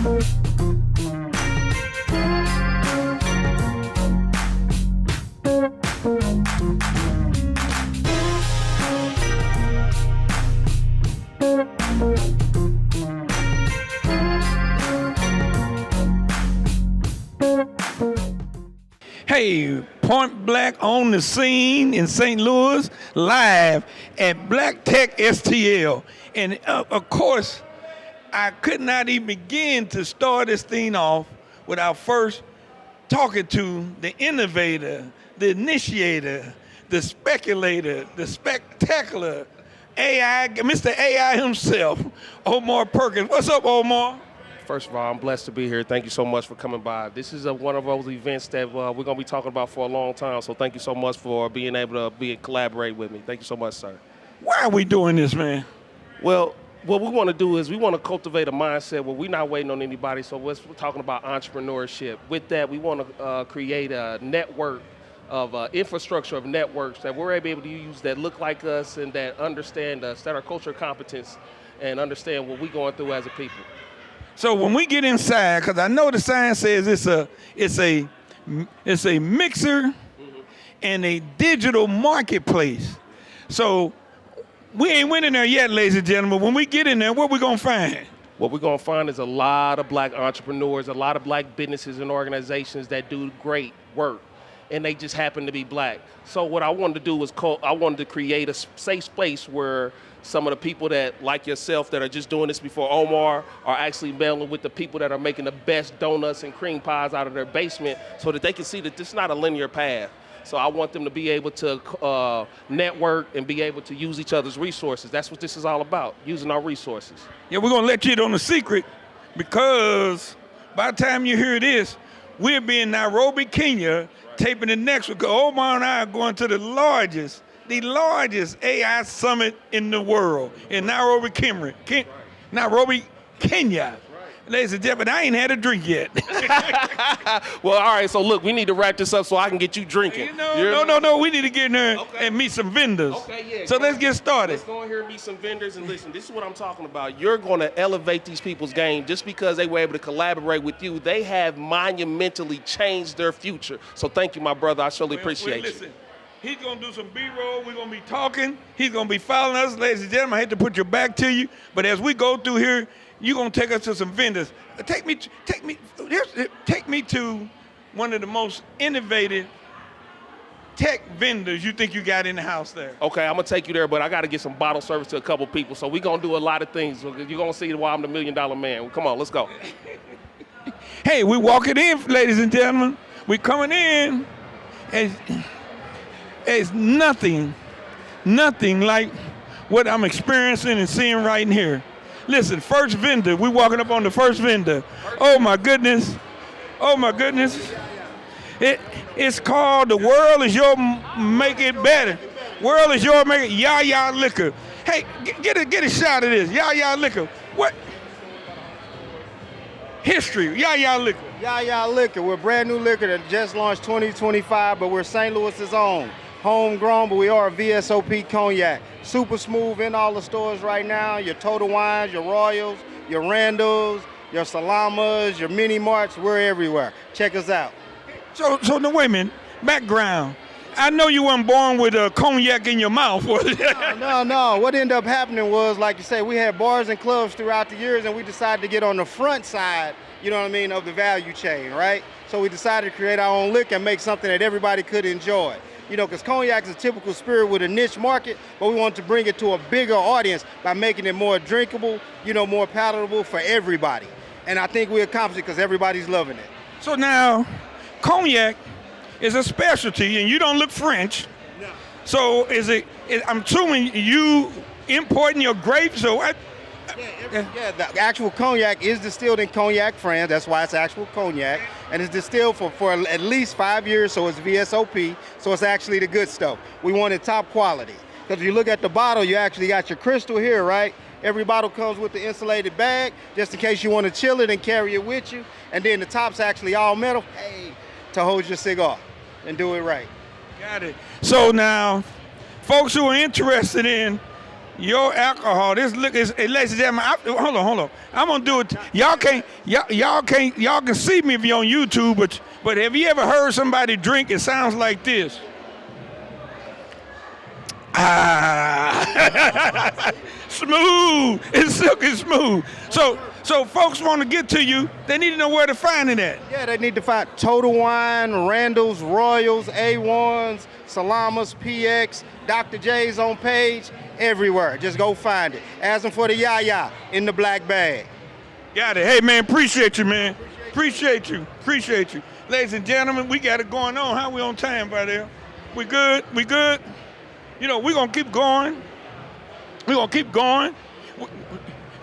Hey, point blank on the scene in St. Louis, live at Black Tech STL. And of course, I could not even begin to start this thing off without first talking to the innovator, the initiator, the speculator, the spectacular AI, Mr. AI himself, Omar Perkins. What's up, Omar? First of all, I'm blessed to be here. Thank you so much for coming by. This is one of those events that we're going to be talking about for a long time, so thank you so much for being able to collaborate with me. Thank you so much, sir. Why are we doing this, man? Well, what we want to do is we want to cultivate a mindset where we're not waiting on anybody, so we're talking about entrepreneurship. With that, we want to create a network of infrastructure of networks that we're able to use that look like us and that understand us, that are cultural competence and understand what we're going through as a people. So when we get inside, because I know the sign says it's a mixer and a digital marketplace. So we ain't went in there yet, ladies and gentlemen. When we get in there, what we gonna find? What we're gonna find is a lot of black entrepreneurs, a lot of black businesses and organizations that do great work, and they just happen to be black. So what I wanted to do was I wanted to create a safe space where some of the people that, like yourself, that are just doing this before Omar, are actually mailing with the people that are making the best donuts and cream pies out of their basement so that they can see that this is not a linear path. So I want them to be able to network and be able to use each other's resources. That's what this is all about, using our resources. Yeah, we're gonna let you in on the secret because by the time you hear this, we'll be in Nairobi, Kenya, taping the next one. Omar and I are going to the largest AI summit in the world in Nairobi, Kenya. Ladies and gentlemen, I ain't had a drink yet. Well, all right, so look, we need to wrap this up so I can get you drinking. No, we need to get in there and meet some vendors. Okay, yeah. So let's get started. Let's go in here and meet some vendors, and listen, this is what I'm talking about. You're going to elevate these people's game just because they were able to collaborate with you. They have monumentally changed their future. So thank you, my brother. I surely appreciate listen. you. He's going to do some B-roll. We're going to be talking. He's going to be following us. Ladies and gentlemen, I hate to put your back to you, but as we go through here, you're going to take us to some vendors. Take me to one of the most innovative tech vendors you think you got in the house there. Okay, I'm going to take you there, but I got to get some bottle service to a couple people, so we're going to do a lot of things. You're going to see why I'm the $1 million man. Come on, let's go. Hey, we walking in, ladies and gentlemen. We coming in. It's nothing like what I'm experiencing and seeing right in here. Listen, first vendor, we walking up on the first vendor. Oh my goodness. It's called The World Is Your Make It Better. World is your make it, Ya Liquor. Hey, get a shot of this, Ya Liquor. What? History, Ya Liquor. Ya Liquor, we're brand new liquor that just launched 2025, but we're St. Louis's own. Homegrown, but we are a VSOP cognac. Super smooth in all the stores right now. Your Total Wines, your Royals, your Randalls, your Salamas, your Mini Marts, we're everywhere. Check us out. So now wait a minute, background. I know you weren't born with a cognac in your mouth. No. What ended up happening was, like you say, we had bars and clubs throughout the years, and we decided to get on the front side, you know what I mean, of the value chain, right? So we decided to create our own liquor and make something that everybody could enjoy. You know, because cognac is a typical spirit with a niche market, but we wanted to bring it to a bigger audience by making it more drinkable, you know, more palatable for everybody. And I think we accomplished it because everybody's loving it. So now, cognac is a specialty, and you don't look French. No. So I'm assuming you importing your grapes, or what? Yeah, the actual cognac is distilled in Cognac, France. That's why it's actual cognac. And it's distilled for at least 5 years, so it's VSOP. So it's actually the good stuff. We wanted top quality. Because if you look at the bottle, you actually got your crystal here, right? Every bottle comes with the insulated bag, just in case you want to chill it and carry it with you. And then the top's actually all metal, to hold your cigar and do it right. Got it. So now, folks who are interested in Your alcohol, this liquor is, hey, ladies and gentlemen, hold on. I'm gonna do it. Y'all can see me if you're on YouTube, but have you ever heard somebody drink? It sounds like this. Ah, smooth. It's silky smooth. So folks want to get to you. They need to know where to find it at. Yeah, they need to find Total Wine, Randall's, Royals, A1s, Salamas, PX, Dr. J's on page, everywhere. Just go find it. Ask them for the Yaya in the black bag. Got it. Hey, man, appreciate you, man. Appreciate you. Ladies and gentlemen, we got it going on. How we on time, by there? We good? You know, we're going to keep going.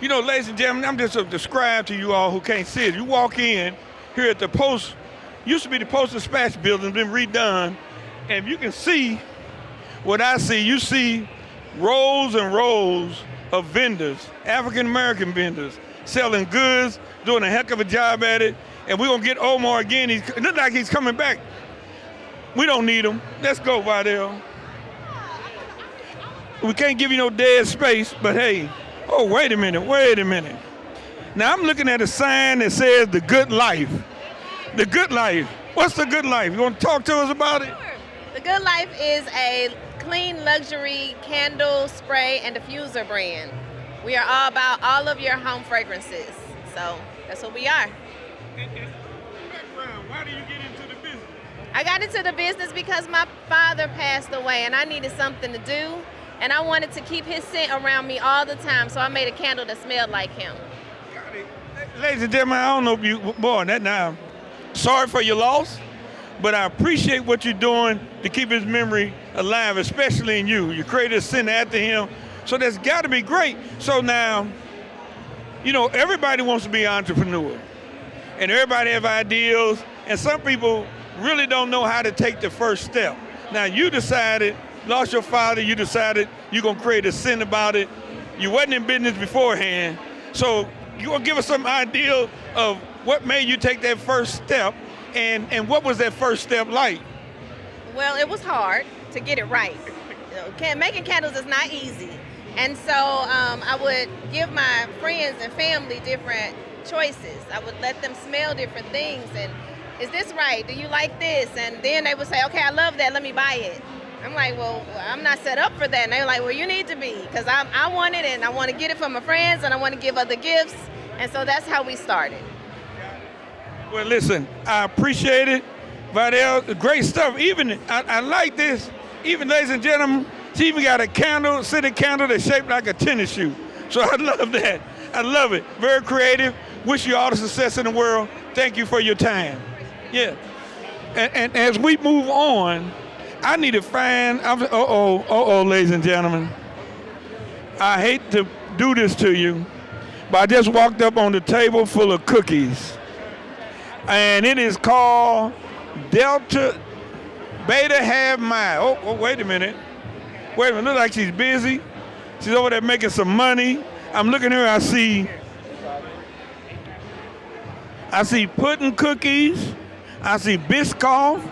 You know, ladies and gentlemen, I'm just describe to you all who can't see it. You walk in here at the Post, used to be the Post Dispatch building, been redone, and you can see what I see. You see rows and rows of vendors, African-American vendors, selling goods, doing a heck of a job at it, and we're going to get Omar again. It looks like he's coming back. We don't need him. Let's go, Vidal. We can't give you no dead space, but hey, oh, wait a minute. Now I'm looking at a sign that says The Good Life. The Good Life. What's The Good Life? You want to talk to us about it? Sure. The Good Life is a clean luxury candle, spray, and diffuser brand. We are all about all of your home fragrances. So that's what we are. Background, why do you get into the business? I got into the business because my father passed away and I needed something to do. And I wanted to keep his scent around me all the time, so I made a candle that smelled like him. Got it. Ladies and gentlemen, I don't know if you, boy, that now, sorry for your loss, but I appreciate what you're doing to keep his memory alive, especially in you. You created a scent after him, so that's got to be great. So now, you know, everybody wants to be an entrepreneur, and everybody have ideals, and some people really don't know how to take the first step. Now, you decided, lost your father, you decided you're going to create a scent about it. You wasn't in business beforehand. So you going to give us some idea of what made you take that first step, and what was that first step like? Well, it was hard to get it right. Making candles is not easy. And so I would give my friends and family different choices. I would let them smell different things. And is this right? Do you like this? And then they would say, okay, I love that. Let me buy it. I'm like, well, I'm not set up for that. And they're like, well, you need to be, because I want it, and I want to get it for my friends, and I want to give other gifts. And so that's how we started. Well, listen, I appreciate it. Vidal, great stuff. Even, I like this. Even, ladies and gentlemen, she even got a candle, scented candle that's shaped like a tennis shoe. So I love that. I love it. Very creative. Wish you all the success in the world. Thank you for your time. Yeah. And as we move on, I need to find, ladies and gentlemen. I hate to do this to you, but I just walked up on the table full of cookies. And it is called Delta Beta Have Mine. Oh, wait a minute. Look like she's busy. She's over there making some money. I'm looking at her, I see pudding cookies. I see Biscoff.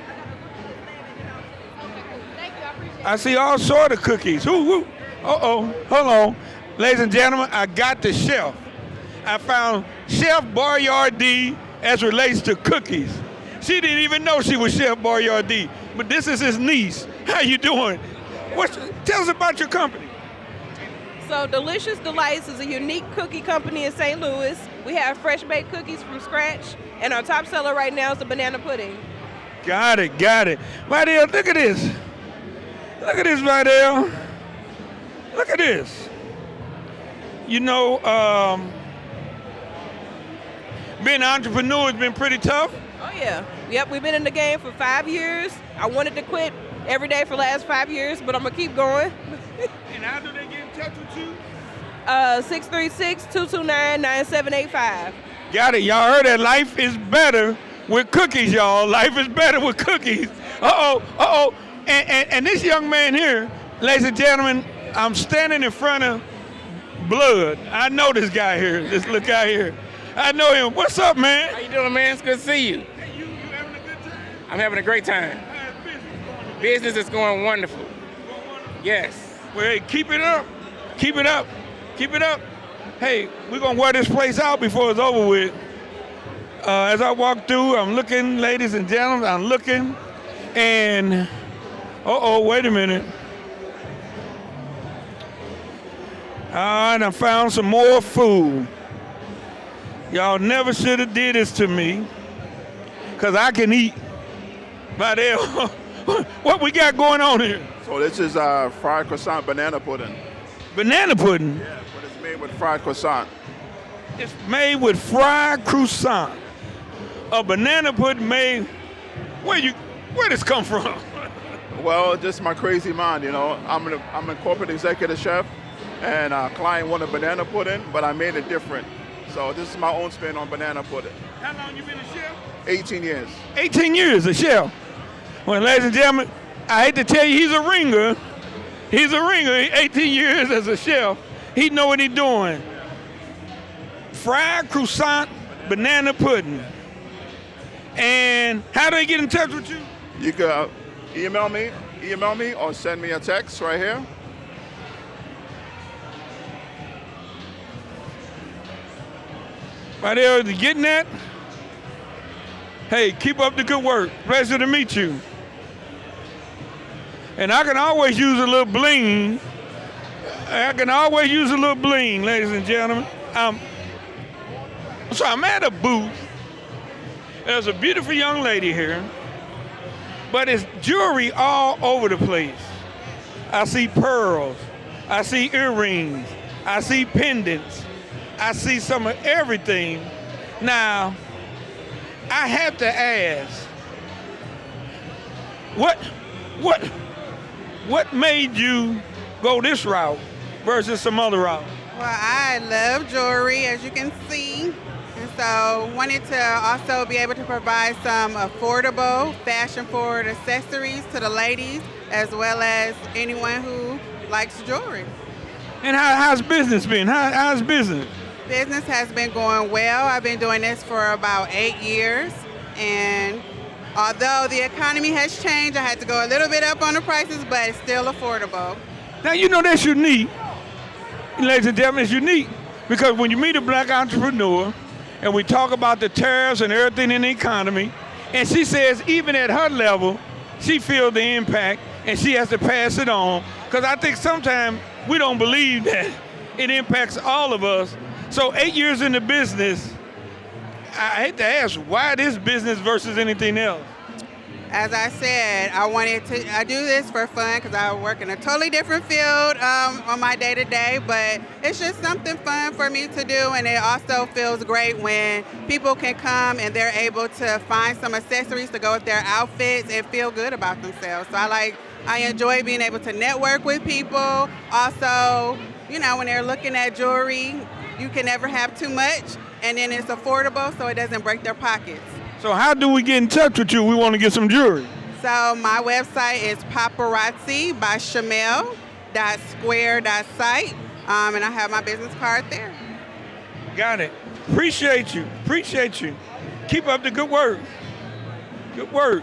I see all sort of cookies. Hold on. Ladies and gentlemen, I got the chef. I found Chef Boyardee as relates to cookies. She didn't even know she was Chef Boyardee, but this is his niece. How you doing? Tell us about your company. So Delicious Delights is a unique cookie company in St. Louis. We have fresh baked cookies from scratch, and our top seller right now is the banana pudding. Got it. Vidal, look at this. Vidal. Look at this. You know, being an entrepreneur has been pretty tough. Oh yeah. Yep, we've been in the game for 5 years. I wanted to quit every day for the last 5 years, but I'm gonna keep going. And how do they get in touch with you? 636-229-9785. Got it. Y'all heard that. Life is better with cookies, y'all. Life is better with cookies. And this young man here, ladies and gentlemen, I'm standing in front of blood. I know this guy here. This look out here. I know him. What's up, man? How you doing, man? It's good to see you. Hey, you having a good time? I'm having a great time. How's business going? Business is going wonderful. Yes. Well, hey, keep it up. Keep it up. Keep it up. Hey, we're going to wear this place out before it's over with. As I walk through, I'm looking, ladies and gentlemen, I'm looking, and, wait a minute. All right, I found some more food. Y'all never should have did this to me, because I can eat. But what we got going on here? So this is fried croissant banana pudding. Banana pudding? Yeah, but it's made with fried croissant. It's made with fried croissant. A banana pudding made, where this come from? Well, just my crazy mind, you know. I'm a corporate executive chef, and a client wanted banana pudding, but I made it different. So this is my own spin on banana pudding. How long you been a chef? 18 years. 18 years a chef. Well, ladies and gentlemen, I hate to tell you, he's a ringer. He's a ringer. 18 years as a chef. He know what he's doing. Fried croissant, banana pudding. And how do they get in touch with you? You can email me or send me a text right here. Right there, you getting that? Hey, keep up the good work. Pleasure to meet you. And I can always use a little bling. I can always use a little bling, ladies and gentlemen. So I'm at a booth. There's a beautiful young lady here, but it's jewelry all over the place. I see pearls. I see earrings. I see pendants. I see some of everything. Now, I have to ask, what made you go this route versus some other route? Well, I love jewelry, as you can see. And so wanted to also be able to provide some affordable, fashion-forward accessories to the ladies, as well as anyone who likes jewelry. And how's business been? How's business? Business has been going well. I've been doing this for about 8 years. And although the economy has changed, I had to go a little bit up on the prices, but it's still affordable. Now, you know that's unique. Ladies and gentlemen, it's unique because when you meet a black entrepreneur and we talk about the tariffs and everything in the economy, and she says even at her level, she feels the impact and she has to pass it on, because I think sometimes we don't believe that it impacts all of us. So 8 years in the business, I hate to ask, why this business versus anything else? As I said, I do this for fun because I work in a totally different field on my day-to-day, but it's just something fun for me to do, and it also feels great when people can come and they're able to find some accessories to go with their outfits and feel good about themselves. So I enjoy being able to network with people. Also, you know, when they're looking at jewelry, you can never have too much, and then it's affordable so it doesn't break their pockets. So how do we get in touch with you? We want to get some jewelry. So my website is paparazzi by Shamel.square.site, and I have my business card there. Got it. Appreciate you. Keep up the good work. Good work.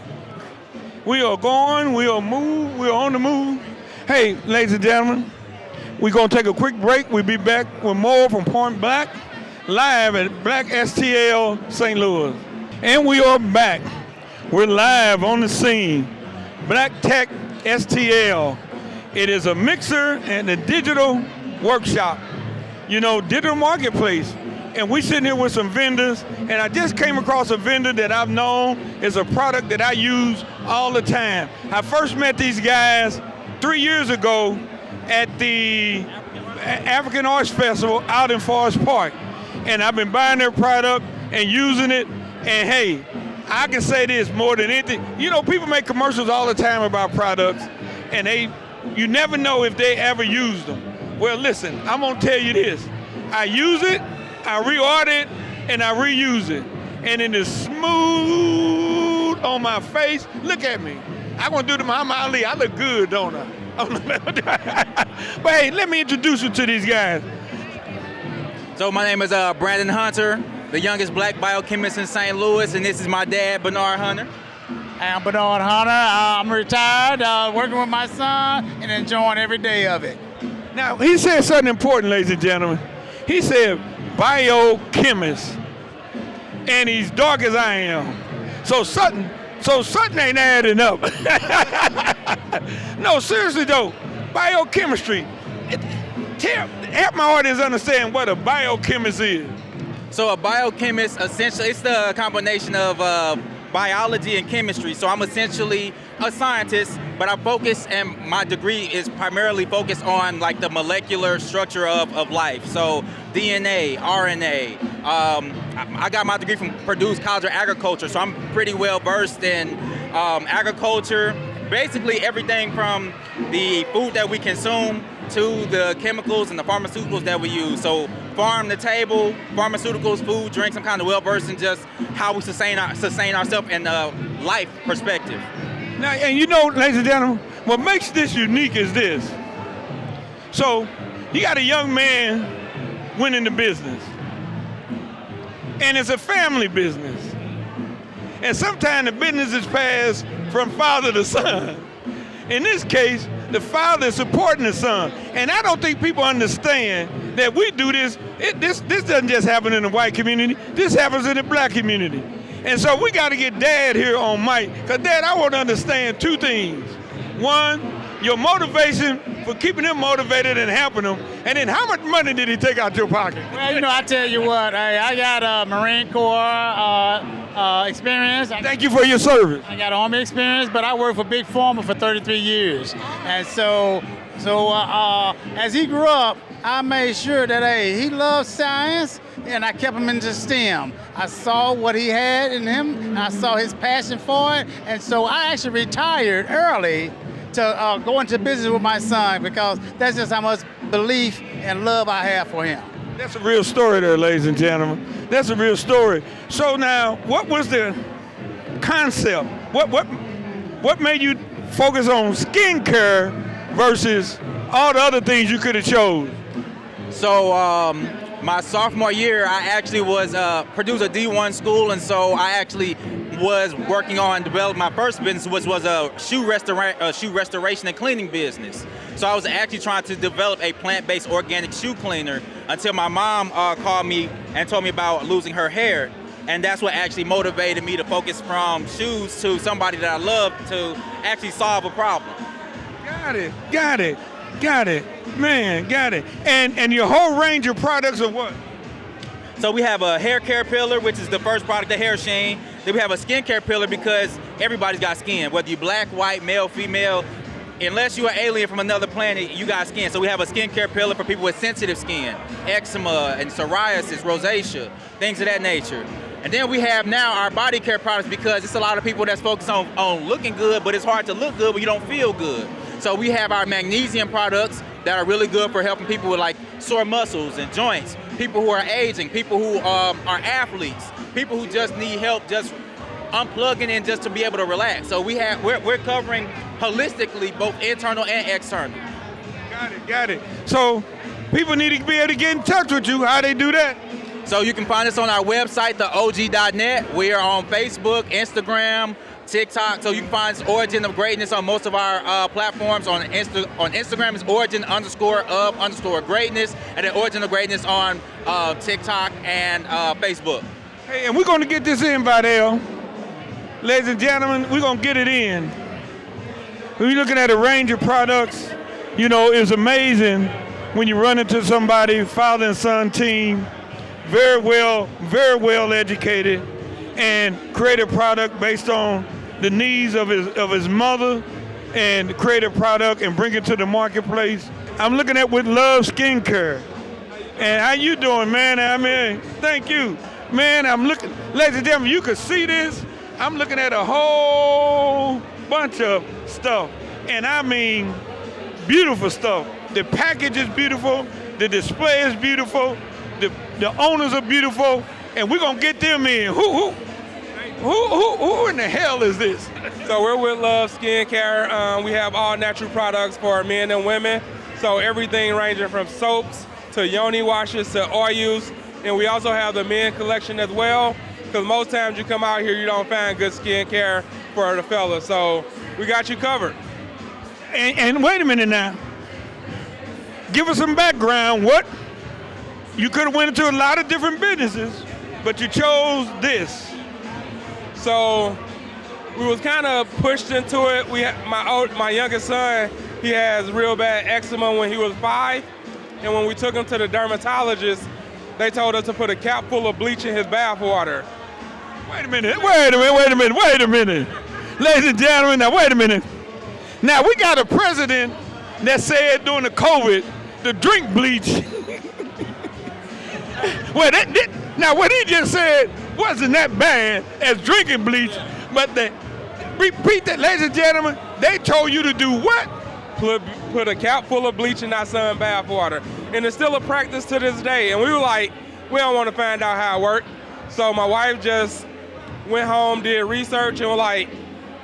We are going, we are on the move. Hey, ladies and gentlemen, we're going to take a quick break. We'll be back with more from Point Black, live at Black STL St. Louis. And we are back. We're live on the scene. Black Tech STL. It is a mixer and a digital workshop. You know, digital marketplace. And we sitting here with some vendors, and I just came across a vendor that I've known is a product that I use all the time. I first met these guys 3 years ago at the African Arts Festival out in Forest Park. And I've been buying their product and using it. And hey, I can say this more than anything. You know, people make commercials all the time about products, and you never know if they ever use them. Well, listen, I'm gonna tell you this. I use it, I reorder it, and I reuse it. And it is smooth on my face. Look at me. I'm gonna do the Muhammad Ali. I look good, don't I? But hey, let me introduce you to these guys. So my name is Brandon Hunter, the youngest black biochemist in St. Louis, and this is my dad, Bernard Hunter. I'm Bernard Hunter. I'm retired, working with my son and enjoying every day of it. Now, he said something important, ladies and gentlemen. He said biochemist, and he's dark as I am. So something ain't adding up. No, seriously though, biochemistry. Help my audience understand what a biochemist is. So a biochemist, essentially, it's the combination of biology and chemistry. So I'm essentially a scientist, but I focus, and my degree is primarily focused on like the molecular structure of life. So DNA, RNA. I got my degree from Purdue's College of Agriculture, so I'm pretty well versed in agriculture. Basically everything from the food that we consume to the chemicals and the pharmaceuticals that we use. So farm to table, pharmaceuticals, food, drinks, I'm kind of well versed in just how we sustain ourselves in a life perspective. Now, and you know, ladies and gentlemen, what makes this unique is this. So you got a young man winning the business, and it's a family business. And sometimes the business is passed from father to son. In this case, the father is supporting the son. And I don't think people understand that we do this. This doesn't just happen in the white community. This happens in the black community. And so we got to get Dad here on mic. Because, Dad, I want to understand two things. One, your motivation for keeping them motivated and helping them. And then how much money did he take out your pocket? Well, you know, I tell you what, I got a Marine Corps experience. Thank you for your service. I got Army experience, but I worked for Big Pharma for 33 years. And so as he grew up, I made sure that, hey, he loved science, and I kept him into STEM. I saw what he had in him, and I saw his passion for it, and so I actually retired early to go into business with my son, because that's just how much belief and love I have for him. That's a real story there, ladies and gentlemen. That's a real story. So now, what was the concept? What made you focus on skincare versus all the other things you could have chose? So my sophomore year, I actually was Purdue's a D1 school, and so I actually was working on developing my first business, which was a shoe restoration and cleaning business. So I was actually trying to develop a plant-based organic shoe cleaner until my mom called me and told me about losing her hair. And that's what actually motivated me to focus from shoes to somebody that I love to actually solve a problem. Got it. Man, got it. And your whole range of products are what? So we have a hair care pillar, which is the first product, the hair sheen. Then we have a skincare pillar because everybody's got skin, whether you're black, white, male, female. Unless you're an alien from another planet, you got skin. So we have a skincare pillar for people with sensitive skin, eczema and psoriasis, rosacea, things of that nature. And then we have now our body care products, because it's a lot of people that's focused on looking good, but it's hard to look good when you don't feel good. So we have our magnesium products that are really good for helping people with like sore muscles and joints, people who are aging, people who are athletes, people who just need help just unplugging and just to be able to relax. So we're covering holistically both internal and external. Got it. So people need to be able to get in touch with you. How they do that? So you can find us on our website, theog.net. We are on Facebook, Instagram, TikTok. So you can find Origin of Greatness on most of our platforms. On Instagram is origin_of_greatness, and then Origin of Greatness on TikTok and Facebook. Hey, and we're going to get this in, Vidal. Ladies and gentlemen, we're going to get it in. When you're looking at a range of products, you know, it's amazing when you run into somebody, father and son team, very well educated, and create a product based on the needs of his mother, and create a product and bring it to the marketplace. I'm looking at With Love Skincare. And how you doing, man? I mean, thank you. Man, I'm looking, ladies and gentlemen, you can see this. I'm looking at a whole bunch of stuff, and I mean beautiful stuff. The package is beautiful, the display is beautiful, the owners are beautiful, and we're gonna get them in. Who in the hell is this? So we're With Love Skincare. We have all natural products for men and women. So everything ranging from soaps to yoni washes to oils, and we also have the men collection as well. Because most times you come out here, you don't find good skincare for the fellas. So we got you covered. And wait a minute now. Give us some background. What? You could have went into a lot of different businesses, but you chose this. So we was kind of pushed into it. My youngest son, he has real bad eczema when he was 5, and when we took him to the dermatologist, they told us to put a cap full of bleach in his bath water. Wait a minute. Ladies and gentlemen, now wait a minute. Now we got a president that said during the COVID to drink bleach. Well, now what he just said wasn't that bad as drinking bleach, but repeat that, ladies and gentlemen, they told you to do what? Put a cap full of bleach in our son's bath water. And it's still a practice to this day. And we were like, we don't want to find out how it worked. So my wife just went home, did research, and was like,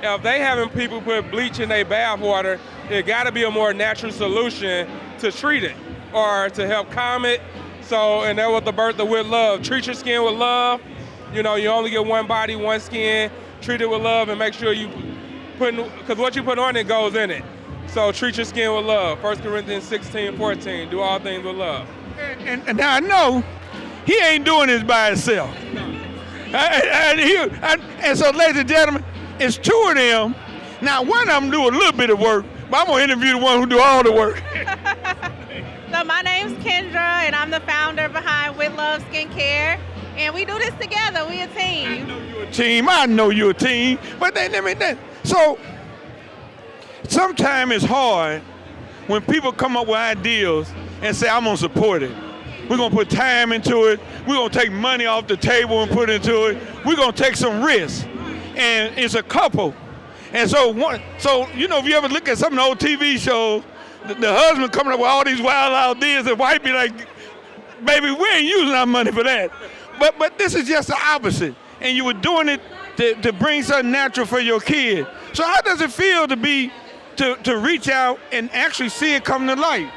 if they having people put bleach in their bath water, it got to be a more natural solution to treat it or to help calm it. So, and that was the birth of With Love. Treat your skin with love. You know, you only get one body, one skin. Treat it with love and make sure you because what you put on it goes in it. So treat your skin with love. 1 Corinthians 16:14. Do all things with love. And now I know he ain't doing this by himself. And so, ladies and gentlemen, it's 2 of them. Now, one of them do a little bit of work, but I'm going to interview the one who do all the work. So my name's Kendra, and I'm the founder behind With Love Skincare. And we do this together. We a team. I know you're a team. But so sometimes it's hard when people come up with ideas and say, I'm going to support it. We're going to put time into it. We're going to take money off the table and put into it. We're going to take some risks. And it's a couple. And so you know, if you ever look at some of the old TV shows, the husband coming up with all these wild ideas, and wife be like, baby, we ain't using our money for that. But this is just the opposite. And you were doing it to bring something natural for your kid. So how does it feel to reach out and actually see it come to light?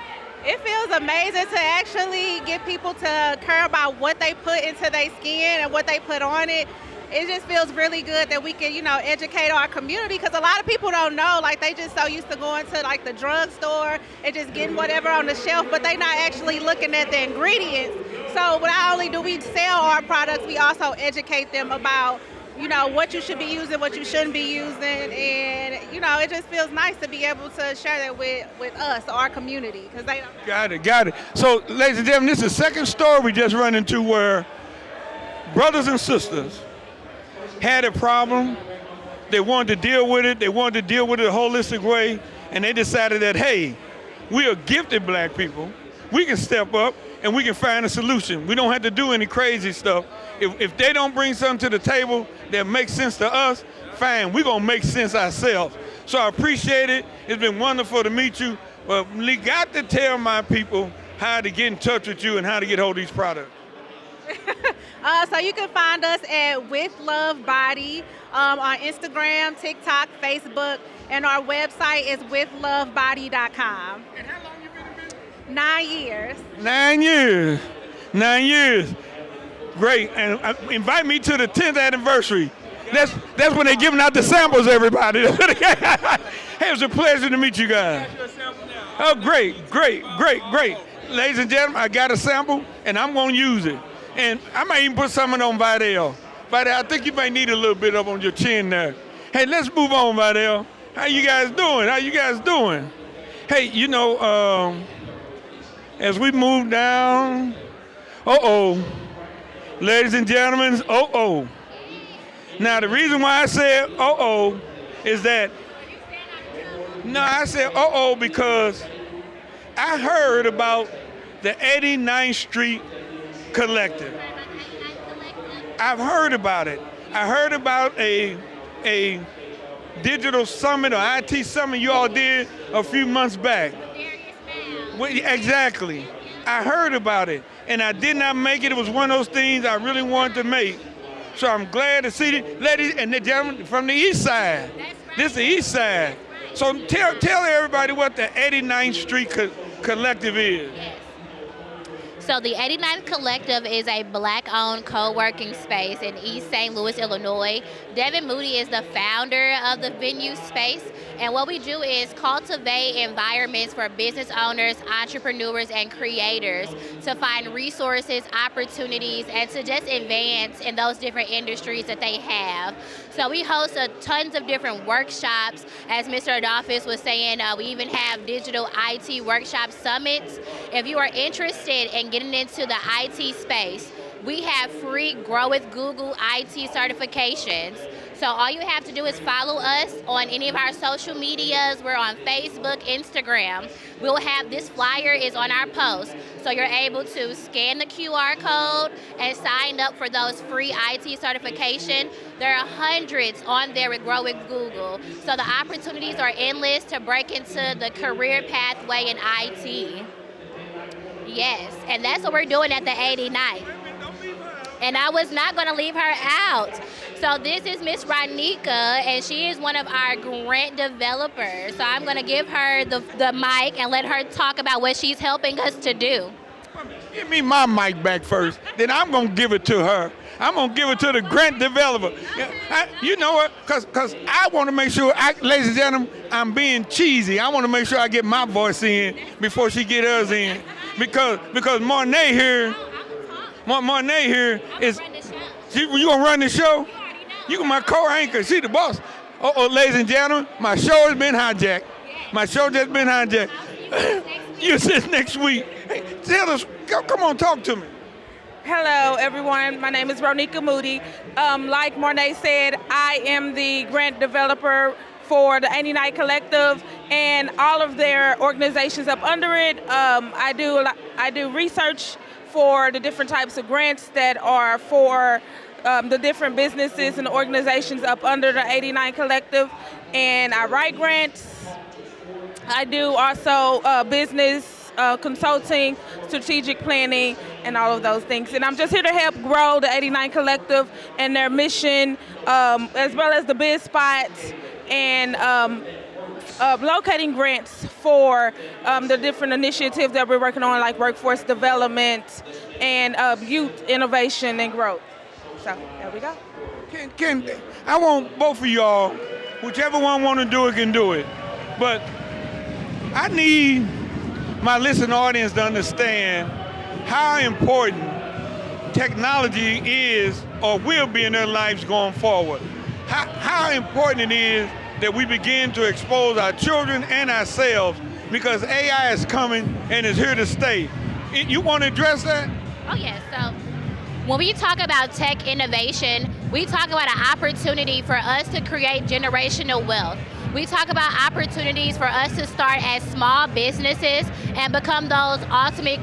It feels amazing to actually get people to care about what they put into their skin and what they put on it. It just feels really good that we can, you know, educate our community, because a lot of people don't know, like they just so used to going to like the drugstore and just getting whatever on the shelf, but they not actually looking at the ingredients. So not only do we sell our products, we also educate them about, you know, what you should be using, what you shouldn't be using, and you know, it just feels nice to be able to share that with us, our community, because they don't. Got it. So, ladies and gentlemen, this is the second story we just run into where brothers and sisters had a problem. They wanted to deal with it. They wanted to deal with it a holistic way, and they decided that, hey, we are gifted black people. We can step up and we can find a solution. We don't have to do any crazy stuff. If they don't bring something to the table that makes sense to us, fine, we're going to make sense ourselves. So I appreciate it. It's been wonderful to meet you. Well, we got to tell my people how to get in touch with you and how to get hold of these products. So you can find us at With Love Body on Instagram, TikTok, Facebook, and our website is withlovebody.com. And how long you been in business? 9 years. 9 years. 9 years. Great. And invite me to the 10th anniversary. That's when they're giving out the samples, everybody. Hey, it was a pleasure to meet you guys. Oh, great. Ladies and gentlemen, I got a sample, and I'm going to use it. And I might even put something on Vidal. Vidal, I think you might need a little bit up on your chin there. Hey, let's move on, Vidal. How you guys doing? Hey, you know, as we move down, ladies and gentlemen, Now, the reason why I said is that, I said because I heard about the 89th Street Collective. I've heard about it. I heard about a digital summit or IT summit you all did a few months back. Exactly. I heard about it, and I did not make it. It was one of those things I really wanted to make. So I'm glad to see the ladies and the gentlemen from the east side. This is the east side. So tell everybody what the 89th Street Collective is. So the 89th Collective is a Black-owned co-working space in East St. Louis, Illinois. Devin Moody is the founder of the venue space, and what we do is cultivate environments for business owners, entrepreneurs, and creators to find resources, opportunities, and to just advance in those different industries that they have. So we host tons of different workshops. As Mr. Adolphus was saying, we even have digital IT workshop summits. If you are interested in getting into the IT space, we have free Grow with Google IT certifications. So all you have to do is follow us on any of our social medias. We're on Facebook, Instagram. We'll have this flyer is on our post. So you're able to scan the QR code and sign up for those free IT certification. There are hundreds on there with Grow with Google. So the opportunities are endless to break into the career pathway in IT. Yes, and that's what we're doing at the 89th. And I was not going to leave her out. So this is Miss Ronika, and she is one of our grant developers. So I'm going to give her the mic and let her talk about what she's helping us to do. Give me my mic back first, then I'm going to give it to her. I'm going to give it to the grant developer. You know what? Because I want to make sure, ladies and gentlemen, I'm being cheesy. I want to make sure I get my voice in before she get hers in. Because Monet here is, you going to run the show? You my co-anchor. She the boss. Ladies and gentlemen, my show has been hijacked. My show just been hijacked. You sit next week. Hey, tell us, come on, talk to me. Hello, everyone. My name is Ronika Moody. Like Mornay said, I am the grant developer for the 89 Collective and all of their organizations up under it. I do research for the different types of grants that are for the different businesses and organizations up under the 89 Collective, and I write grants. I do also business consulting, strategic planning, and all of those things. And I'm just here to help grow the 89 Collective and their mission, as well as the biz spots and locating grants for the different initiatives that we're working on, like workforce development and youth innovation and growth. So there we go. I want both of y'all, whichever one want to do it can do it. But I need my listening audience to understand how important technology is or will be in their lives going forward. How important it is that we begin to expose our children and ourselves, because AI is coming and is here to stay. You want to address that? Oh yes. So when we talk about tech innovation, we talk about an opportunity for us to create generational wealth. We talk about opportunities for us to start as small businesses and become those ultimate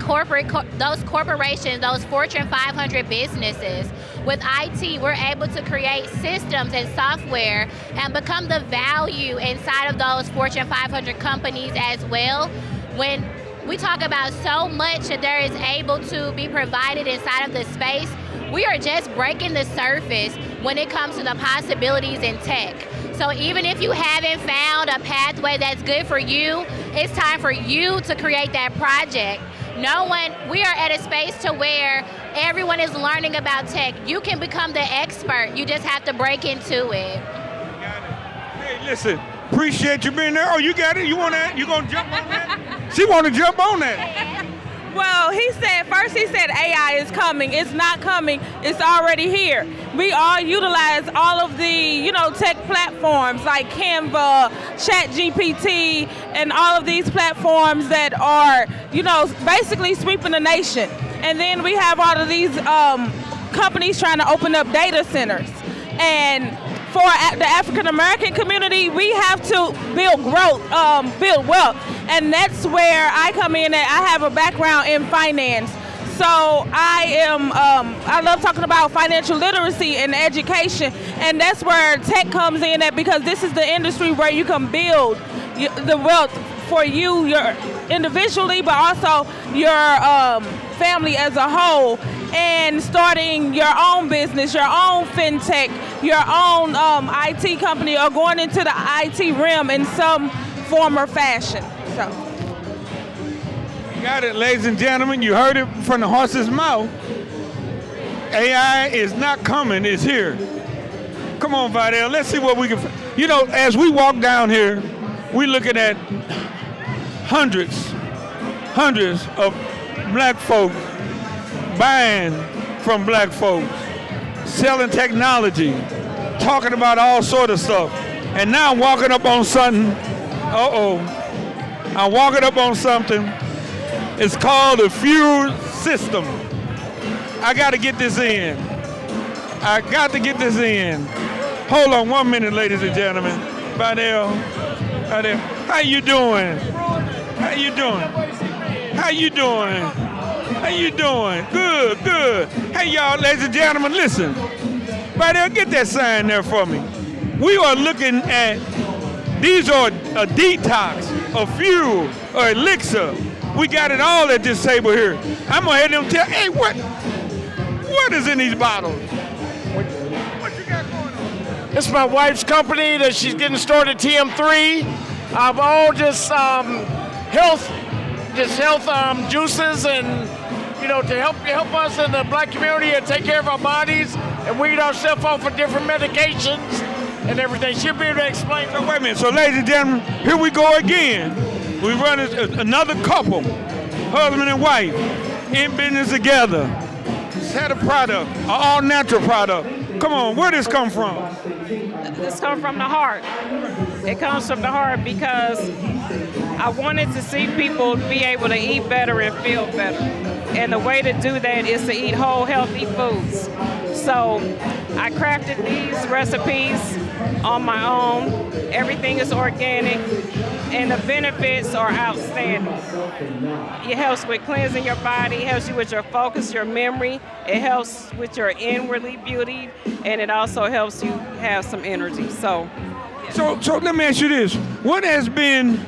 those corporations, those Fortune 500 businesses. With IT, we're able to create systems and software and become the value inside of those Fortune 500 companies as well. When we talk about so much that there is able to be provided inside of the space, we are just breaking the surface when it comes to the possibilities in tech. So even if you haven't found a pathway that's good for you, it's time for you to create that project. We are at a space to where everyone is learning about tech. You can become the expert. You just have to break into it. Hey, listen, appreciate you being there. Oh, you got it? You want that? You gonna jump on that? She want to jump on that. Well, he said AI is coming. It's not coming. It's already here. We all utilize all of the, tech platforms like Canva, ChatGPT, and all of these platforms that are, basically sweeping the nation. And then we have all of these companies trying to open up data centers. And for the African American community, we have to build growth, build wealth. And that's where I come in. I have a background in finance. So I love talking about financial literacy and education. And that's where tech comes in at, because this is the industry where you can build the wealth for you individually, but also your family as a whole. And starting your own business, your own fintech, your own IT company, or going into the IT realm in some form or fashion. So, Got it, ladies and gentlemen. You heard it from the horse's mouth. AI is not coming, it's here. Come on, Vidal, let's see what we can. You know, as we walk down here, we're looking at hundreds of black folks buying from black folks, selling technology, talking about all sort of stuff. And now I'm walking up on something. I'm walking up on something. It's called the fuel system. I got to get this in. I got to get this in. Hold on 1 minute, ladies and gentlemen. Vidal, how you doing? How you doing? How you doing? How you doing? Good, good. Hey, y'all, ladies and gentlemen, listen. Vidal, get that sign there for me. We are looking at, these are a detox, a fuel, or elixir. We got it all at this table here. I'm gonna have them tell, hey, what is in these bottles? What you got going on? It's my wife's company that she's getting started, TM3. I've all just health juices, and to help us in the black community and take care of our bodies and weed ourselves off of different medications and everything. She'll be able to explain. So wait a minute. So ladies and gentlemen, here we go again. We run another couple, husband and wife, in business together. Had a product, an all-natural product. Come on, where this come from? This comes from the heart. It comes from the heart because I wanted to see people be able to eat better and feel better. And the way to do that is to eat whole, healthy foods. So I crafted these recipes on my own. Everything is organic, and the benefits are outstanding. It helps with cleansing your body, it helps you with your focus, your memory, it helps with your inwardly beauty, and it also helps you have some energy. So let me ask you this. What has been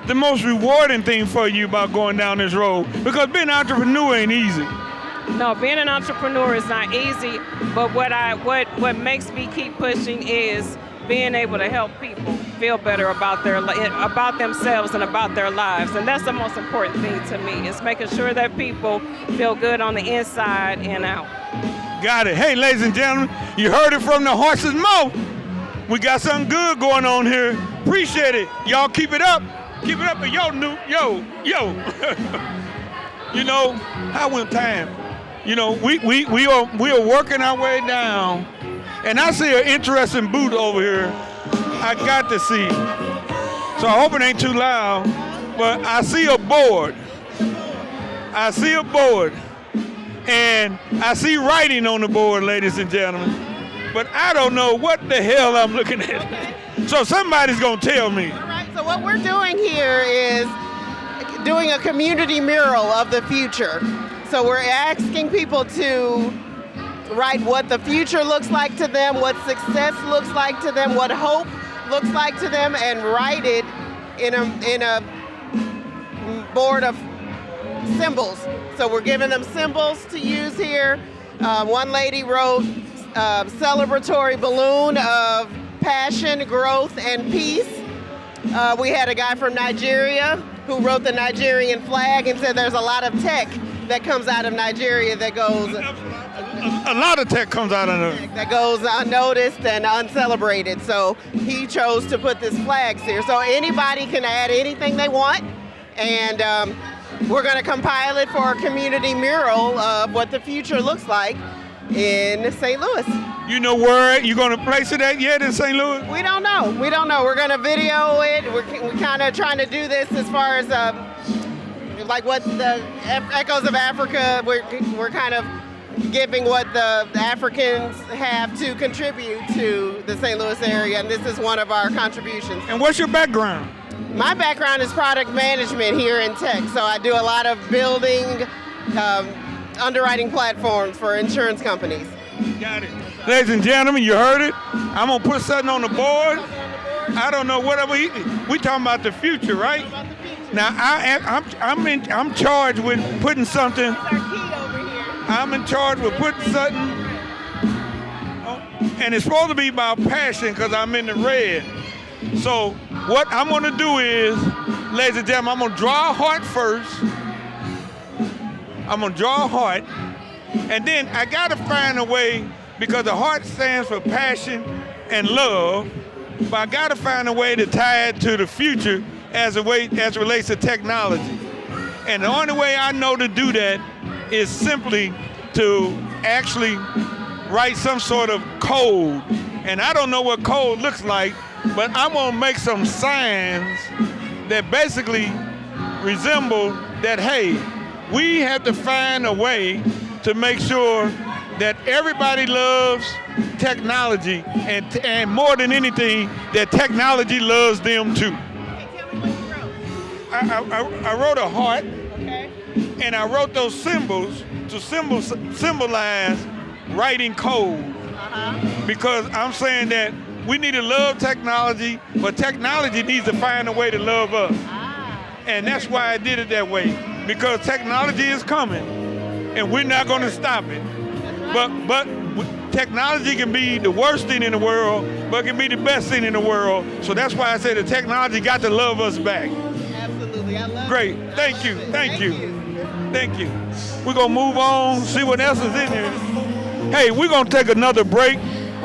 the most rewarding thing for you about going down this road? Because being an entrepreneur ain't easy. No, being an entrepreneur is not easy, but what makes me keep pushing is being able to help people feel better about themselves and about their lives. And that's the most important thing to me, is making sure that people feel good on the inside and out. Got it. Hey, ladies and gentlemen, you heard it from the horse's mouth. We got something good going on here. Appreciate it. Y'all keep it up. Keep it up. And yo. How went time? We are working our way down, and I see an interesting booth over here. I got to see. So I hope it ain't too loud, but I see a board. And I see writing on the board, ladies and gentlemen. But I don't know what the hell I'm looking at. So somebody's gonna tell me. All right, so what we're doing here is doing a community mural of the future. So we're asking people to write what the future looks like to them, what success looks like to them, what hope looks like to them, and write it in a board of symbols. So we're giving them symbols to use here. One lady wrote celebratory balloon of passion, growth, and peace. We had a guy from Nigeria who wrote the Nigerian flag and said there's a lot of tech that comes out of Nigeria that goes... A lot of tech comes out of there. That goes unnoticed and uncelebrated. So he chose to put this flags here. So anybody can add anything they want. And we're going to compile it for a community mural of what the future looks like in St. Louis. You know where you're going to place it at yet in St. Louis? We don't know. We're going to video it. We're kind of trying to do this as far as like what the Echoes of Africa, we're kind of giving what the Africans have to contribute to the St. Louis area, and this is one of our contributions. And what's your background? My background is product management here in tech, so I do a lot of building underwriting platforms for insurance companies. Got it. Ladies and gentlemen, you heard it. I'm going to put something on the board. I don't know what we talking about the future, right? Now, I'm charged with putting something. I'm in charge with putting something, and it's supposed to be about passion because I'm in the red. So what I'm going to do is, ladies and gentlemen, I'm going to draw a heart first, I'm gonna draw a heart, and then I gotta find a way, because the heart stands for passion and love, but I gotta find a way to tie it to the future as it relates to technology. And the only way I know to do that is simply to actually write some sort of code. And I don't know what code looks like, but I'm gonna make some signs that basically resemble that, hey, we have to find a way to make sure that everybody loves technology, and more than anything, that technology loves them too. I wrote a heart, and I wrote those symbols to symbolize writing code. Because I'm saying that we need to love technology, but technology needs to find a way to love us. And that's why I did it that way, because technology is coming, and we're not going to stop it. But technology can be the worst thing in the world, but it can be the best thing in the world. So that's why I say the technology got to love us back. Absolutely, I love Great, it. thank you. Thank you. We're gonna move on, see what else is in here. Hey, we're gonna take another break.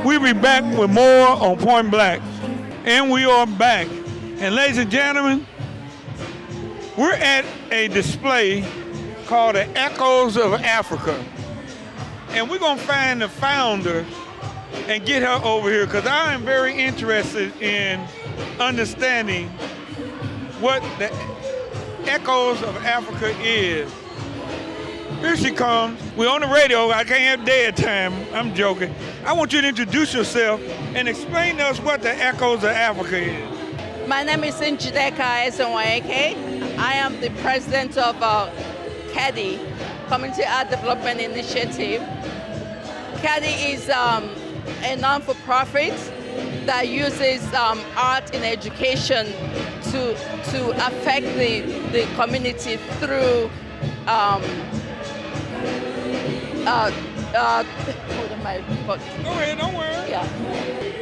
We'll be back with more on Point Black. And we are back. And ladies and gentlemen, we're at a display called the Echoes of Africa. And we're gonna find the founder and get her over here, because I am very interested in understanding what the Echoes of Africa is. Here she comes. We're on the radio. I can't have dead time. I'm joking. I want you to introduce yourself and explain to us what the Echoes of Africa is. My name is Njideka Ezenwayeke. I am the president of CADI, Community Art Development Initiative. CADI is a non-for-profit that uses art in education to affect the community through hold on my book. Go ahead, don't worry. Yeah.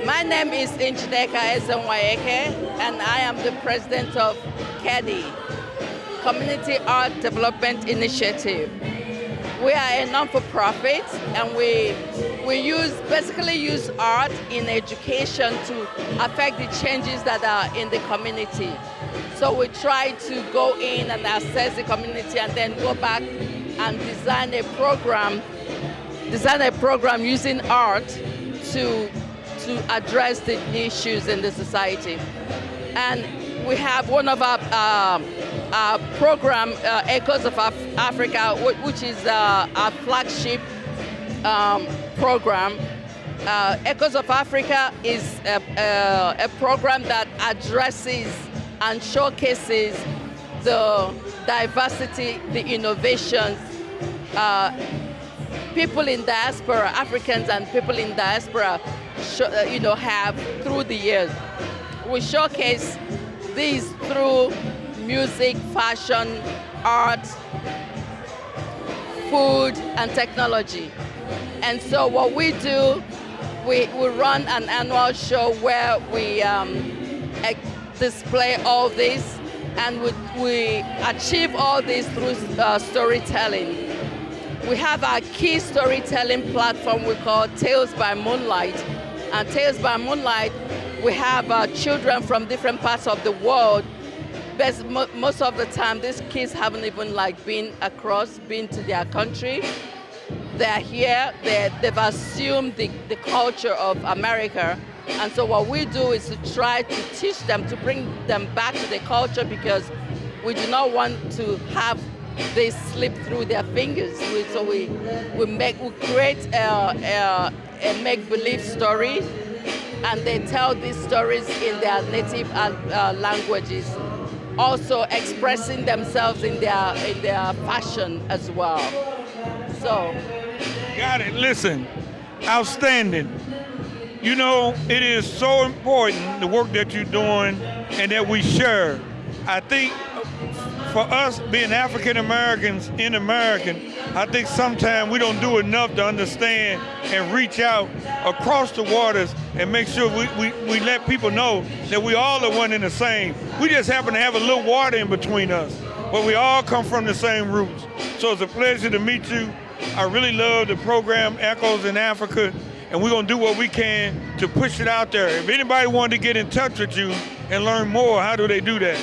My name is Njideka Ezenwayeke, and I am the president of CADI, Community Art Development Initiative. We are a non-for-profit, and we basically use art in education to affect the changes that are in the community. So we try to go in and assess the community, and then go back and design a program using art to address the issues in the society. And we have one of our program, Echoes of Africa, which is our flagship program. Echoes of Africa is a program that addresses and showcases the diversity, the innovations people in diaspora, Africans and people in diaspora, have through the years. We showcase these through music, fashion, art, food, and technology. And so what we do, we run an annual show where we display all this, and we achieve all this through storytelling. We have our key storytelling platform we call Tales by Moonlight. And Tales by Moonlight, we have children from different parts of the world. But most of the time, these kids haven't even been to their country. They're here, they've assumed the culture of America. And so what we do is to try to teach them, to bring them back to the culture, because we do not want to have they slip through their fingers. So we create a make-believe story, and they tell these stories in their native languages, also expressing themselves in their fashion as well. So, got it. Listen, outstanding. It is so important, the work that you're doing and that we share. I think for us being African Americans in America, I think sometimes we don't do enough to understand and reach out across the waters and make sure we let people know that we all are one and the same. We just happen to have a little water in between us. but we all come from the same roots. So it's a pleasure to meet you. I really love the program Echoes in Africa, and we're gonna do what we can to push it out there. If anybody wanted to get in touch with you and learn more, how do they do that?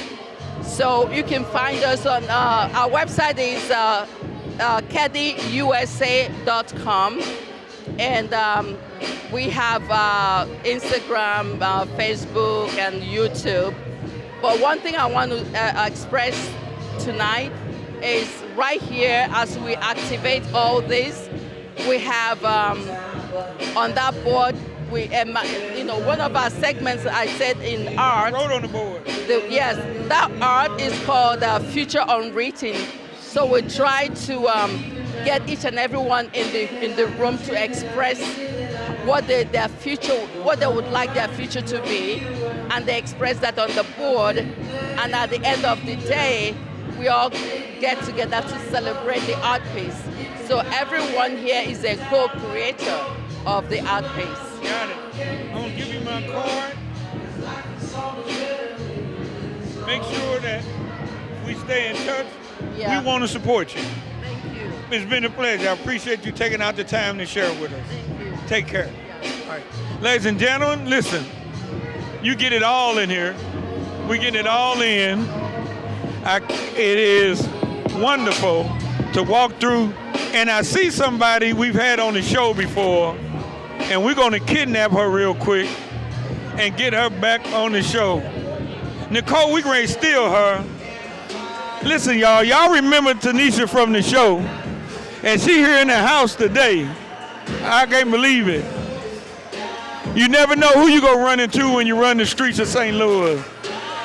So you can find us on our website is caddyusa.com, and we have Instagram, Facebook, and YouTube. But one thing I want to express tonight is right here, as we activate all this, we have on that board, one of our segments I said in art. Wrote on the board. Yes, that art is called Future Unwritten. So we try to get each and everyone in the room to express what their future, what they would like their future to be, and they express that on the board. And at the end of the day, we all get together to celebrate the art piece. So everyone here is a co-creator of the art piece. Got it. I'm gonna give you my card. Make sure that we stay in touch. Yeah. We want to support you. Thank you. It's been a pleasure. I appreciate you taking out the time to share with us. Thank you. Take care. All right. Ladies and gentlemen, listen. You get it all in here. We get it all in. It is wonderful to walk through, and I see somebody we've had on the show before, and we're going to kidnap her real quick and get her back on the show. Nicole, we going to steal her. Listen, y'all remember Tanisha from the show, and she here in the house today. I can't believe it. You never know who you gonna run into when you run the streets of St. Louis.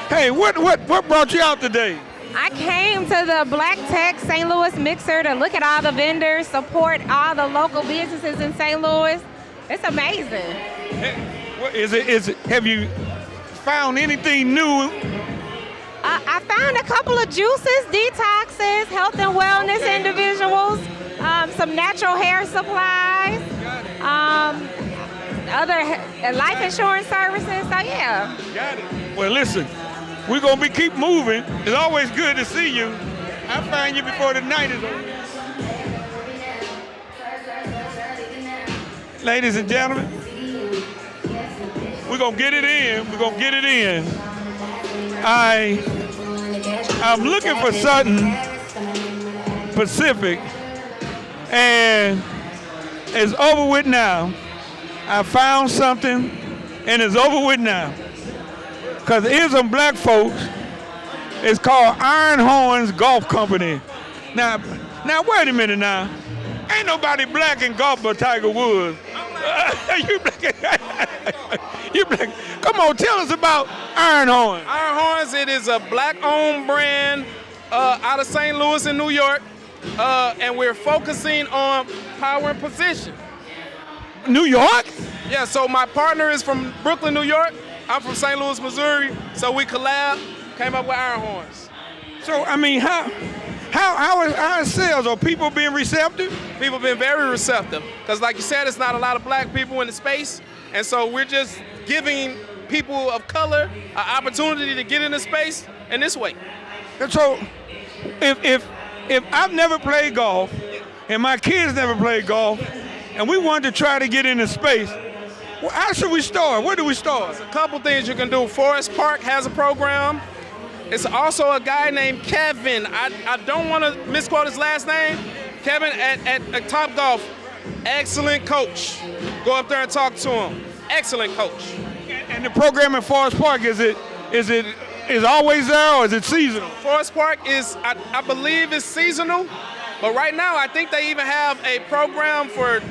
Hey, what brought you out today? I came to the Black Tech St. Louis Mixer to look at all the vendors, support all the local businesses in St. Louis. It's amazing. Hey, what is it? Have you found anything new? I found a couple of juices, detoxes, health and wellness individuals, some natural hair supplies, other life insurance services. So yeah. Got it. Well, listen, we're gonna keep moving. It's always good to see you. I'll find you before the night is over. Ladies and gentlemen, we're gonna get it in. We're gonna get it in. I'm looking for Sutton Pacific, and it's over with now. I found something, and it's over with now. Because here's some black folks. It's called Iron Horns Golf Company. Now wait a minute now. Ain't nobody black in golf but Tiger Woods. You black. You black. Come on, tell us about Iron Horns. Iron Horns, it is a black-owned brand out of St. Louis in New York, and we're focusing on power and position. New York? Yeah, so my partner is from Brooklyn, New York. I'm from St. Louis, Missouri. So we collab, came up with Iron Horns. So, I mean, how are sales? Are people being receptive? People been very receptive. Because like you said, it's not a lot of black people in the space. And so we're just giving people of color an opportunity to get in the space in this way. And so, if I've never played golf, and my kids never played golf, and we wanted to try to get into space, well, how should we start? Where do we start? There's a couple things you can do. Forest Park has a program. It's also a guy named Kevin. I don't want to misquote his last name. Kevin at Top Golf, excellent coach. Go up there and talk to him. Excellent coach. And the program at Forest Park, is always there, or is it seasonal? Forest Park is, I believe, is seasonal. But right now, I think they even have a program for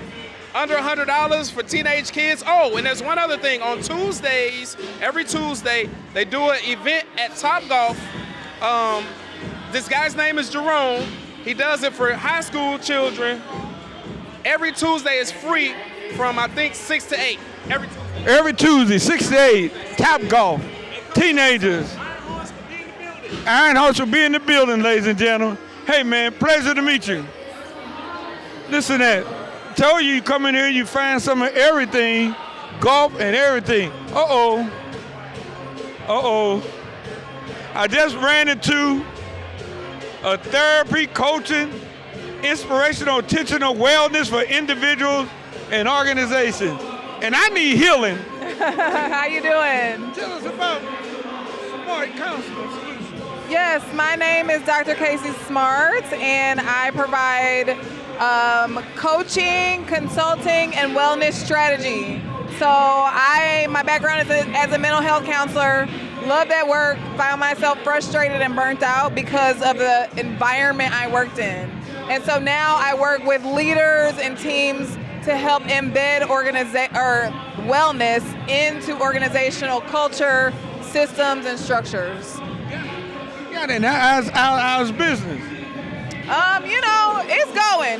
under $100 for teenage kids. Oh, and there's one other thing. On Tuesdays, every Tuesday, they do an event at Top Golf. This guy's name is Jerome. He does it for high school children. Every Tuesday is free from, I think, 6 to 8. Every Tuesday, 6 to 8, Top Golf, teenagers. Iron Horse will be in the building, ladies and gentlemen. Hey, man, pleasure to meet you. Listen to that. Told you come in here, you find some of everything, golf and everything. Uh-oh. I just ran into of therapy, coaching, inspirational, intentional wellness for individuals and organizations. And I need healing. How you doing? Tell us about Smart Counseling Solutions. Yes, my name is Dr. Casey Smart, and I provide coaching, consulting, and wellness strategy. So my background is as a mental health counselor. Love that work. Found myself frustrated and burnt out because of the environment I worked in. And so now I work with leaders and teams to help embed wellness into organizational culture, systems, and structures. Got it. How's business?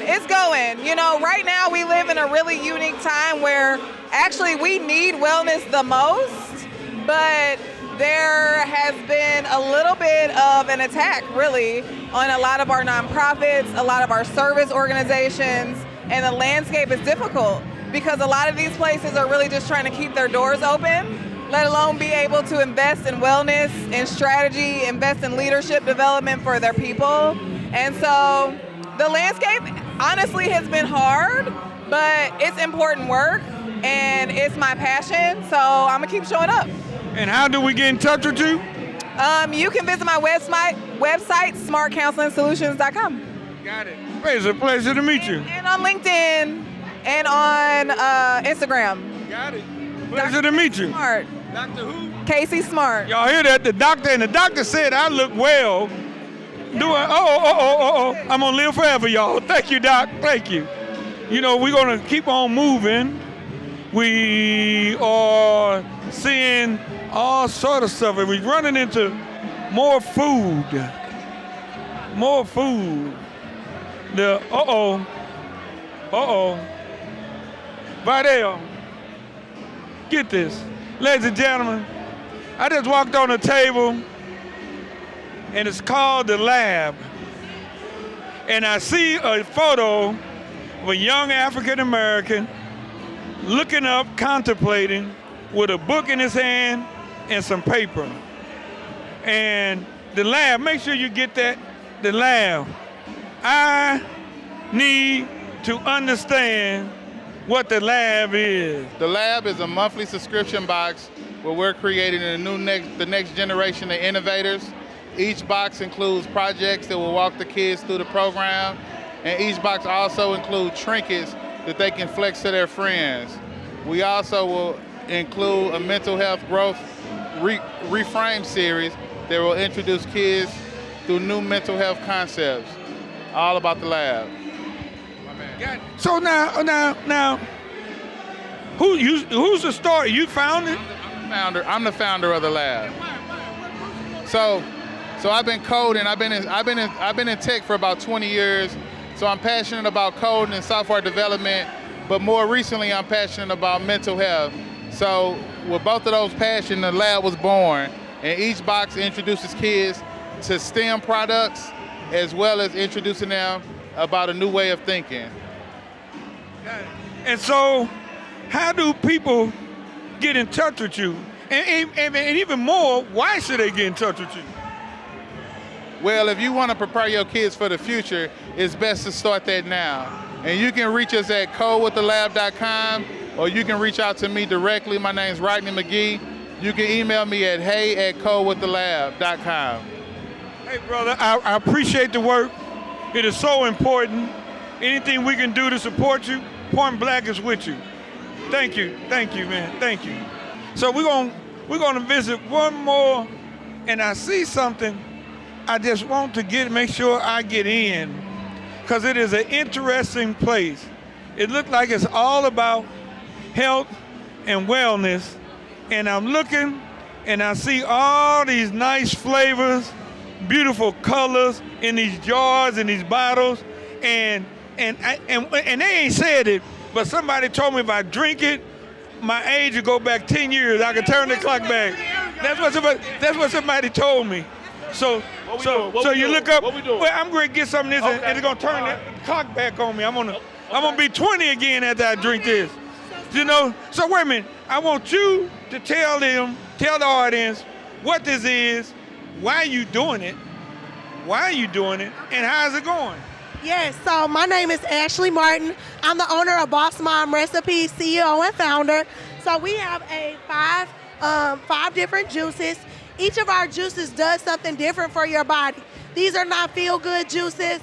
It's going. Right now we live in a really unique time where actually we need wellness the most, but there has been a little bit of an attack really on a lot of our nonprofits, a lot of our service organizations, and the landscape is difficult because a lot of these places are really just trying to keep their doors open, let alone be able to invest in wellness and strategy, invest in leadership development for their people. And so the landscape honestly has been hard, but it's important work and it's my passion, so I'm gonna keep showing up. And how do we get in touch with you? You can visit my website, smartcounselingsolutions.com. Got it. It's a pleasure to meet you. And on LinkedIn and on Instagram. Got it. Pleasure to meet you. Smart. Dr. who? Casey Smart. Y'all hear that? The doctor said I look well. I'm gonna live forever, y'all. Thank you, Doc. Thank you. We're gonna keep on moving. We are seeing all sort of stuff. We're running into more food. Vidal, get this. Ladies and gentlemen, I just walked on a table and it's called The Lab. And I see a photo of a young African American looking up, contemplating, with a book in his hand and some paper. And The Lab, make sure you get that, The Lab. I need to understand what The Lab is. The Lab is a monthly subscription box where we're creating the next generation of innovators. Each box includes projects that will walk the kids through the program, and each box also includes trinkets that they can flex to their friends. We also will include a mental health growth reframe series that will introduce kids through new mental health concepts. All about The Lab. So now, who's the starter? You found it? I'm the founder of The Lab. So I've been coding. I've been in tech for about 20 years. So I'm passionate about coding and software development, but more recently I'm passionate about mental health. So with both of those passions, The Lab was born, and each box introduces kids to STEM products as well as introducing them about a new way of thinking. And so, how do people get in touch with you? And even more, why should they get in touch with you? Well, if you want to prepare your kids for the future, it's best to start that now. And you can reach us at codewiththelab.com, or you can reach out to me directly. My name's Rodney McGee. You can email me at hey@codewiththelab.com. Hey, brother, I appreciate the work. It is so important. Anything we can do to support you, Point Black is with you. Thank you, man, thank you. So we're gonna visit one more, and I see something. I just want to make sure I get in, because it is an interesting place. It looks like it's all about health and wellness, and I'm looking, and I see all these nice flavors, beautiful colors in these jars and these bottles, and they ain't said it, but somebody told me if I drink it, my age will go back 10 years. I can turn the clock back. That's what somebody told me. So you look up. Well, I'm going to get some of this, and it's going to turn the clock back on me. I'm gonna be 20 again after I drink this. So wait a minute. I want you to tell the audience what this is, why you doing it, why are you doing it, and how's it going? Yes, so my name is Ashley Martin. I'm the owner of Boss Mom Recipes, CEO and founder. So we have five different juices. Each of our juices does something different for your body. These are not feel-good juices.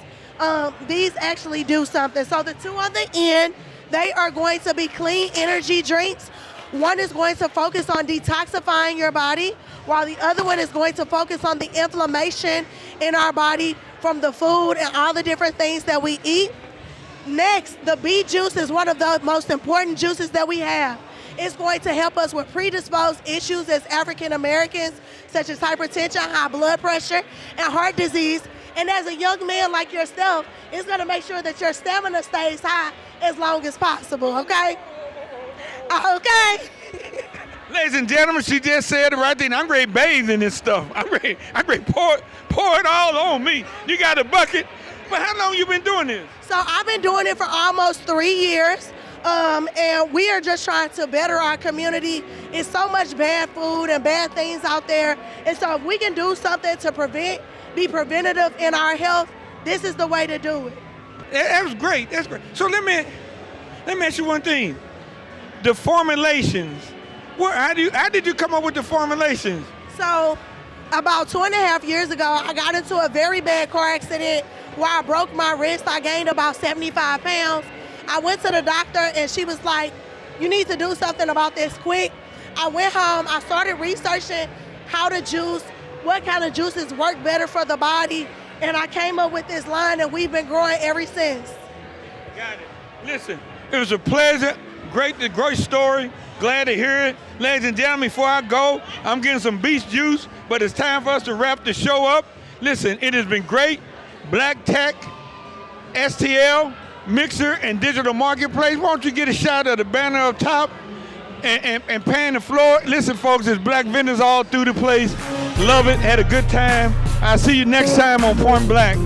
These actually do something. So the two on the end, they are going to be clean energy drinks. One is going to focus on detoxifying your body, while the other one is going to focus on the inflammation in our body from the food and all the different things that we eat. Next, the beet juice is one of the most important juices that we have. It's going to help us with predisposed issues as African Americans, such as hypertension, high blood pressure, and heart disease. And as a young man like yourself, it's going to make sure that your stamina stays high as long as possible, okay? Okay. Ladies and gentlemen, she just said it right there. I'm ready to bathe in this stuff. I'm ready pour it all on me. You got a bucket. But how long you been doing this? So I've been doing it for almost 3 years. And we are just trying to better our community. It's so much bad food and bad things out there. And so if we can do something to be preventative in our health, this is the way to do it. That was great. That's great. So let me ask you one thing. The formulations. How did you come up with the formulations? So about 2.5 years ago, I got into a very bad car accident where I broke my wrist. I gained about 75 pounds. I went to the doctor and she was like, you need to do something about this quick. I went home, I started researching how to juice, what kind of juices work better for the body, and I came up with this line and we've been growing ever since. Got it. Listen, it was a pleasure, great story. Glad to hear it. Ladies and gentlemen, before I go, I'm getting some beach juice, but it's time for us to wrap the show up. Listen, it has been great. Black Tech, STL, Mixer, and Digital Marketplace. Why don't you get a shot of the banner up top and pan the floor? Listen, folks, there's black vendors all through the place. Love it. Had a good time. I'll see you next time on Point Black.